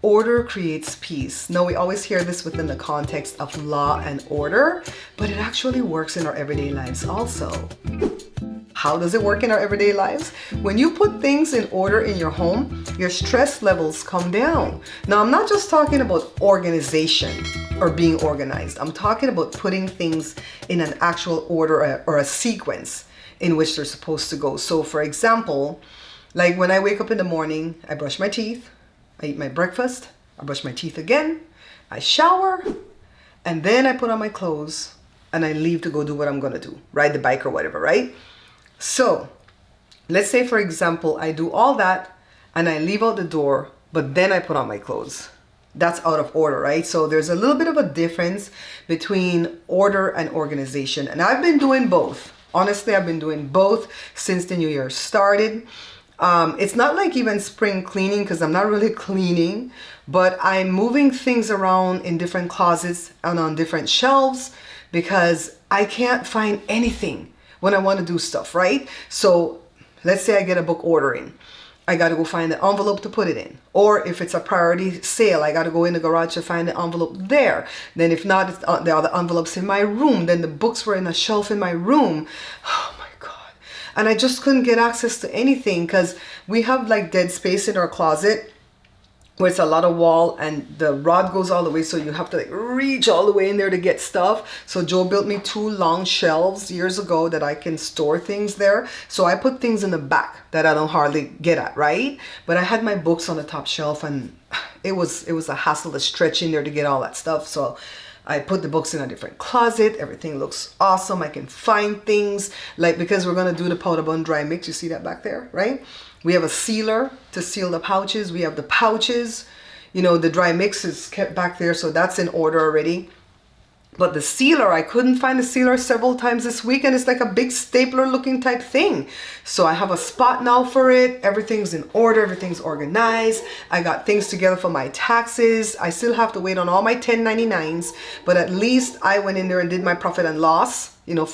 Order creates peace. Now, we always hear this within the context of law and order, but it actually works in our everyday lives also. How does it work in our everyday lives? When you put things in order in your home, your stress levels come down. Now, I'm not just talking about organization or being organized. I'm talking about putting things in an actual order or a sequence in which they're supposed to go. So, for example, like when I wake up in the morning, I brush my teeth, I eat my breakfast, I brush my teeth again, I shower, and then I put on my clothes and I leave to go do what I'm gonna do, ride the bike or whatever, right? So let's say, for example, I do all that and I leave out the door, but then I put on my clothes. That's out of order, right? So there's a little bit of a difference between order and organization. And I've been doing both. Honestly, I've been doing both since the new year started. It's not like even spring cleaning because I'm not really cleaning, but I'm moving things around in different closets and on different shelves because I can't find anything when I want to do stuff, right? So let's say I get a book order in. I got to go find the envelope to put it in. Or if it's a priority sale, I got to go in the garage to find the envelope there. Then if not, it's there are the envelopes in my room. Then the books were in a shelf in my room. Oh my God. And I just couldn't get access to anything because we have like dead space in our closet where it's a lot of wall and the rod goes all the way, so you have to like reach all the way in there to get stuff. So Joe built me 2 long shelves years ago that I can store things there. So I put things in the back that I don't hardly get at, right? But I had my books on the top shelf and it was a hassle to stretch in there to get all that stuff. So I put the books in a different closet. Everything looks awesome. I can find things like, because we're gonna do the powder bun dry mix. You see that back there, right? We have a sealer to seal the pouches. We have the pouches, you know, the dry mix is kept back there. So that's in order already. But the sealer, I couldn't find the sealer several times this week, and it's like a big stapler looking type thing. So I have a spot now for it. Everything's in order. Everything's organized. I got things together for my taxes. I still have to wait on all my 1099s, but at least I went in there and did my profit and loss, you know,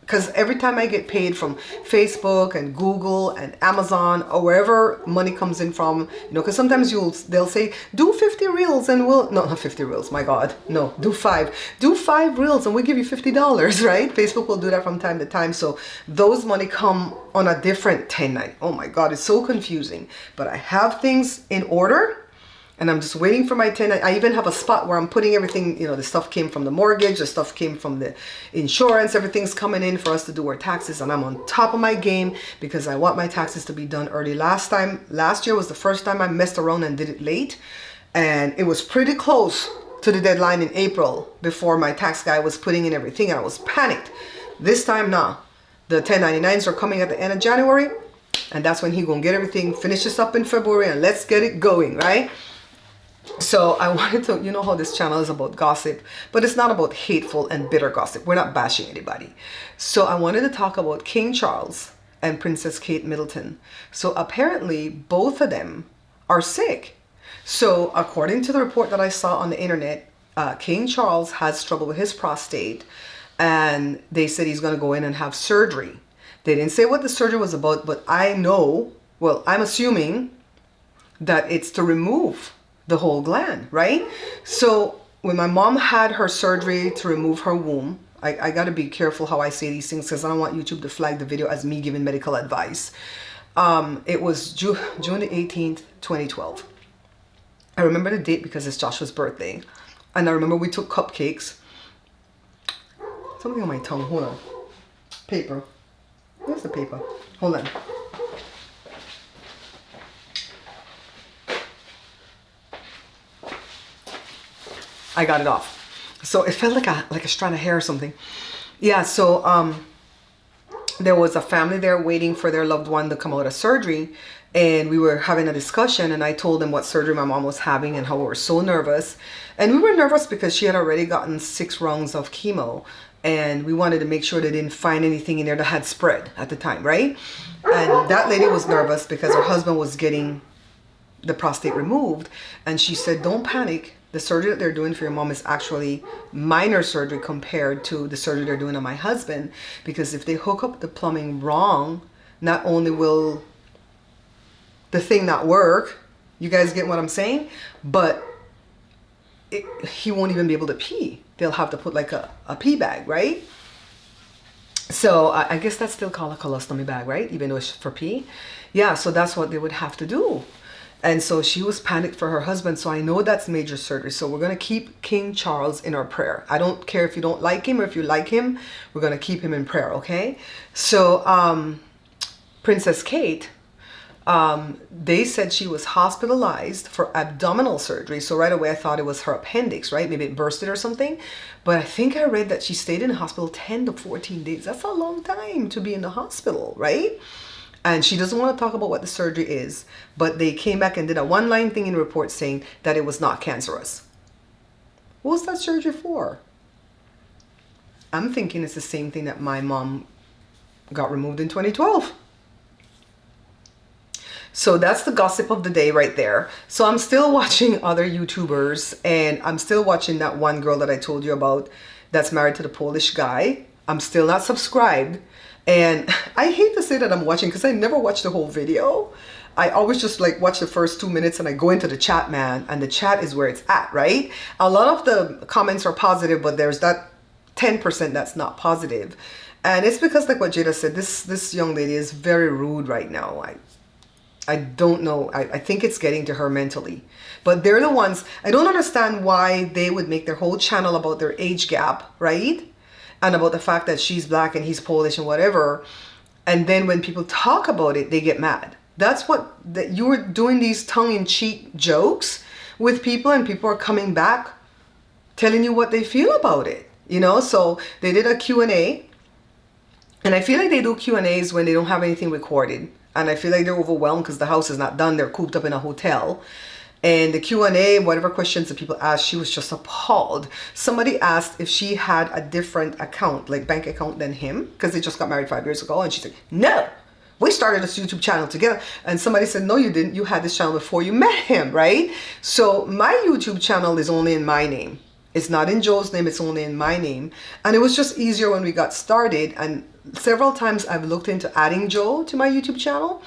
because every time I get paid from Facebook and Google and Amazon or wherever money comes in from, you know, because sometimes they'll say, do 50 reels and no, not 50 reels, my God. No, do 5. Do 5 reels and we'll give you $50, right? Facebook will do that from time to time. So those money come on a different 1099. Oh my God, it's so confusing. But I have things in order. And I'm just waiting for my 10. I even have a spot where I'm putting everything, you know, the stuff came from the mortgage, the stuff came from the insurance, everything's coming in for us to do our taxes. And I'm on top of my game because I want my taxes to be done early. Last year was the first time I messed around and did it late. And it was pretty close to the deadline in April before my tax guy was putting in everything. And I was panicked. This time, nah. The 1099s are coming at the end of January. And that's when he gonna get everything, finish this up in February, and let's get it going, right? So I wanted to, you know how this channel is about gossip, but it's not about hateful and bitter gossip. We're not bashing anybody. So I wanted to talk about King Charles and Princess Kate Middleton. So apparently both of them are sick. So according to the report that I saw on the internet, King Charles has trouble with his prostate and they said he's going to go in and have surgery. They didn't say what the surgery was about, but I know, well, I'm assuming that it's to remove the whole gland, right? So when my mom had her surgery to remove her womb, I got to be careful how I say these things because I don't want YouTube to flag the video as me giving medical advice. It was June the 18th, 2012. I remember the date because it's Joshua's birthday. And I remember we took cupcakes. Something on my tongue, hold on. Paper. Where's the paper? Hold on. I got it off. So it felt like a strand of hair or something. Yeah, so there was a family there waiting for their loved one to come out of surgery. And we were having a discussion and I told them what surgery my mom was having and how we were so nervous. And we were nervous because she had already gotten 6 rounds of chemo. And we wanted to make sure they didn't find anything in there that had spread at the time, right? And that lady was nervous because her husband was getting the prostate removed. And she said, don't panic. The surgery that they're doing for your mom is actually minor surgery compared to the surgery they're doing on my husband. Because if they hook up the plumbing wrong, not only will the thing not work, You guys get what I'm saying? But he won't even be able to pee. They'll have to put like a pee bag, right? So I guess that's still called a colostomy bag, right? Even though it's for pee. Yeah, so that's what they would have to do. And so she was panicked for her husband. So I know that's major surgery. So we're going to keep King Charles in our prayer. I don't care if you don't like him or if you like him. We're going to keep him in prayer, okay? So Princess Kate, they said she was hospitalized for abdominal surgery. So right away I thought it was her appendix, right? Maybe it bursted or something. But I think I read that she stayed in the hospital 10 to 14 days. That's a long time to be in the hospital, right? And she doesn't want to talk about what the surgery is, but they came back and did a one-line thing in the report saying that it was not cancerous. What was that surgery for? I'm thinking it's the same thing that my mom got removed in 2012. So that's the gossip of the day right there. So I'm still watching other YouTubers, and I'm still watching that one girl that I told you about that's married to the Polish guy. I'm still not subscribed. And I hate to say that I'm watching because I never watch the whole video. I always just like watch the first 2 minutes and I go into the chat, man. And the chat is where it's at, right? A lot of the comments are positive, but there's that 10% that's not positive. And it's because like what Jada said, this young lady is very rude right now. I don't know. I think it's getting to her mentally. But they're the ones, I don't understand why they would make their whole channel about their age gap, right? And about the fact that she's black and he's Polish and whatever. And then when people talk about it, they get mad. That's what, that you were doing these tongue-in-cheek jokes with people, and people are coming back telling you what they feel about it. You know, so they did a Q&A. And I feel like they do Q&As when they don't have anything recorded. And I feel like they're overwhelmed because the house is not done. They're cooped up in a hotel. And the Q&A, whatever questions that people asked, she was just appalled. Somebody asked if she had a different account, like bank account than him, because they just got married 5 years ago. And she said, no, we started this YouTube channel together. And somebody said, no, you didn't. You had this channel before you met him, right? So my YouTube channel is only in my name. It's not in Joe's name. It's only in my name. And it was just easier when we got started. And several times I've looked into adding Joe to my YouTube channel.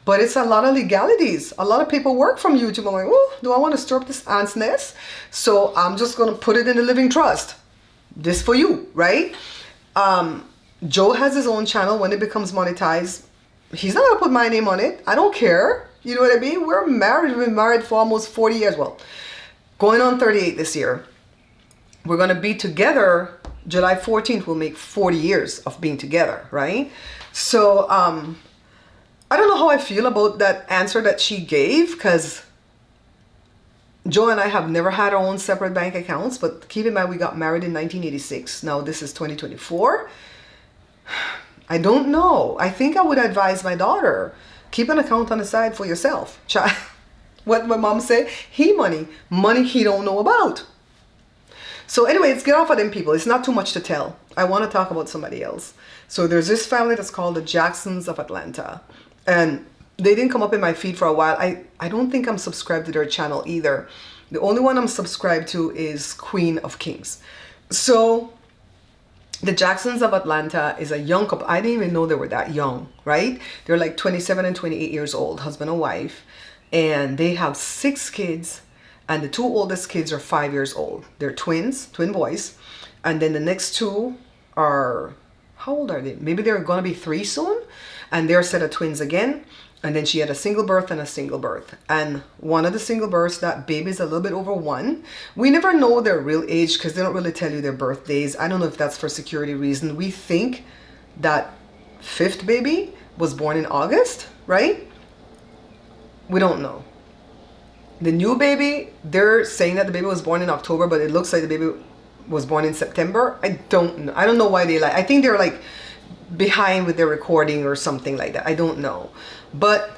But it's a lot of legalities, a lot of paperwork from YouTube. I'm like, oh, do I want to stir up this ant's nest? So I'm just going to put it in the living trust. This for you, right? Joe has his own channel. When it becomes monetized, he's not going to put my name on it. I don't care. You know what I mean? We're married. We've been married for almost 40 years. Well, going on 38 this year. We're going to be together. July 14th will make 40 years of being together, right? So, I don't know how I feel about that answer that she gave, because Joe and I have never had our own separate bank accounts, but keep in mind we got married in 1986. Now this is 2024. I don't know. I think I would advise my daughter, keep an account on the side for yourself. What my mom said, money he don't know about. So anyway, let's get off of them people. It's not too much to tell. I want to talk about somebody else. So there's this family that's called the Jacksons of Atlanta. And they didn't come up in my feed for a while. I don't think I'm subscribed to their channel either. The only one I'm subscribed to is Queen of Kings. So the Jacksons of Atlanta is a young couple. I didn't even know they were that young, right? They're like 27 and 28 years old, husband and wife. And they have 6 kids. And the 2 oldest kids are 5 years old. They're twins, twin boys. And then the next 2 are, how old are they? Maybe they're going to be 3 soon. And they're a set of twins again. And then she had a single birth and a single birth. And one of the single births, that baby's a little bit over 1. We never know their real age because they don't really tell you their birthdays. I don't know if that's for security reasons. We think that 5th baby was born in August, right? We don't know. The new baby, they're saying that the baby was born in October, but it looks like the baby was born in September. I don't know. I don't know why they I think they're like behind with their recording or something like that. I don't know. But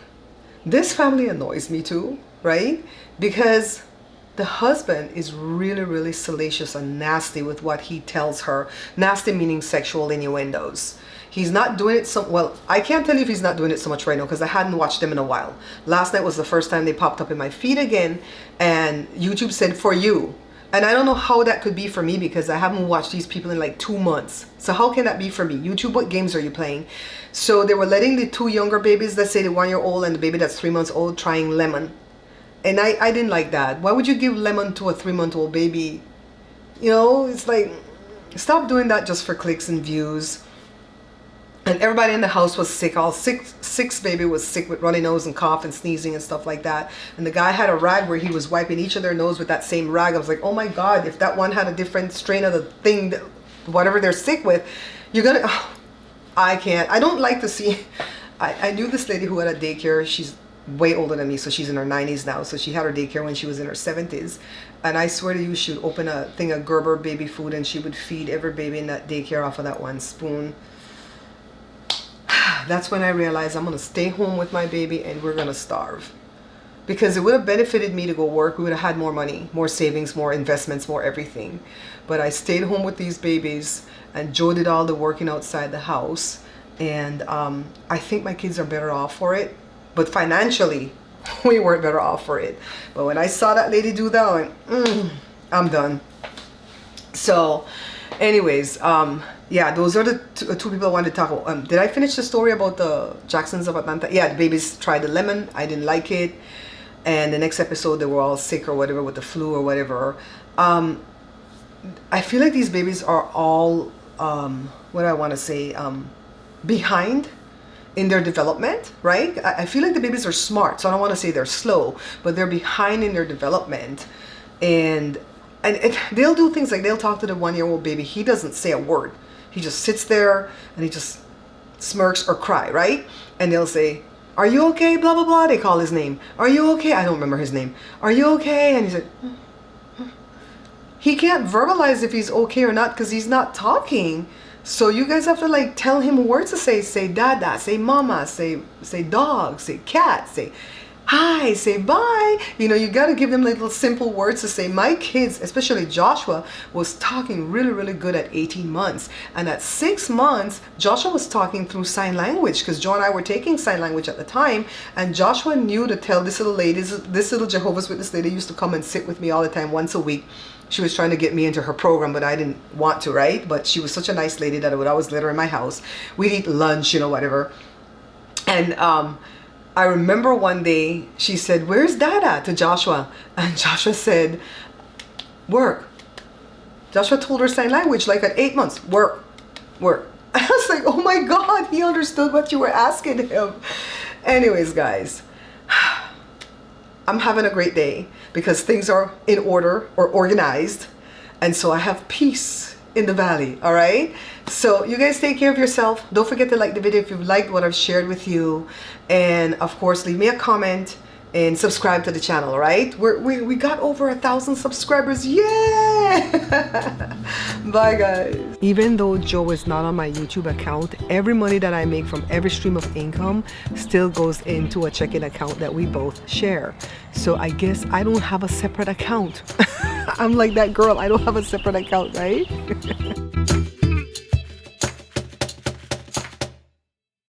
this family annoys me too, right? Because the husband is really, really salacious and nasty with what he tells her. Nasty meaning sexual innuendos. He's not doing it well, I can't tell you if he's not doing it so much right now because I hadn't watched them in a while. Last night was the first time they popped up in my feed again, and YouTube said for you. And I don't know how that could be for me because I haven't watched these people in like 2 months. So how can that be for me? YouTube, what games are you playing? So they were letting the 2 younger babies, let's say the 1-year-old and the baby that's 3 months old, trying lemon. And I didn't like that. Why would you give lemon to a 3-month-old baby? You know, it's like, stop doing that just for clicks and views. And everybody in the house was sick. All six baby was sick with runny nose and cough and sneezing and stuff like that. And the guy had a rag where he was wiping each of their nose with that same rag. I was like, oh my God, if that one had a different strain of the thing, whatever they're sick with, you're gonna, oh, I can't. I don't like to see. I knew this lady who had a daycare. She's way older than me, so she's in her 90s now. So she had her daycare when she was in her 70s. And I swear to you, she would open a thing of Gerber baby food and she would feed every baby in that daycare off of that one spoon. That's when I realized I'm going to stay home with my baby and we're going to starve. Because it would have benefited me to go work. We would have had more money, more savings, more investments, more everything. But I stayed home with these babies and Joe did all the working outside the house. And I think my kids are better off for it. But financially, we weren't better off for it. But when I saw that lady do that, I went, I'm done. So anyways, yeah, those are the two people I wanted to talk about. Did I finish the story about the Jacksons of Atlanta? Yeah, the babies tried the lemon. I didn't like it. And the next episode, they were all sick or whatever with the flu or whatever. I feel like these babies are all, what do I want to say, behind in their development, right? I feel like the babies are smart, so I don't want to say they're slow, but they're behind in their development. And they'll do things like they'll talk to the 1-year-old baby. He doesn't say a word. He just sits there and he just smirks or cry, right? And they'll say, are you okay? Blah, blah, blah. They call his name. Are you okay? I don't remember his name. Are you okay? And he's like, he can't verbalize if he's okay or not because he's not talking. So you guys have to like tell him words to say. Say dada, say mama, say dog, say cat, say hi, say bye. You know, you got to give them little simple words to say. My kids, especially Joshua, was talking really, really good at 18 months. And at 6 months, Joshua was talking through sign language because Joe and I were taking sign language at the time. And Joshua knew to tell this little lady, this little Jehovah's Witness lady used to come and sit with me all the time once a week. She was trying to get me into her program, but I didn't want to, right? But she was such a nice lady that I would always let her in my house. We'd eat lunch, you know, whatever. And I remember one day she said, where's Dada? To Joshua. And Joshua said, work. Joshua told her sign language like at 8 months, work, work. I was like, oh my God, he understood what you were asking him. Anyways, guys, I'm having a great day because things are in order or organized. And so I have peace in the valley, all right? So you guys take care of yourself. Don't forget to like the video if you've liked what I've shared with you. And of course, leave me a comment and subscribe to the channel, all right? We got over 1,000 subscribers. Yeah! Bye, guys. Even though Joe is not on my YouTube account, every money that I make from every stream of income still goes into a checking account that we both share. So I guess I don't have a separate account. I'm like that girl. I don't have a separate account, right?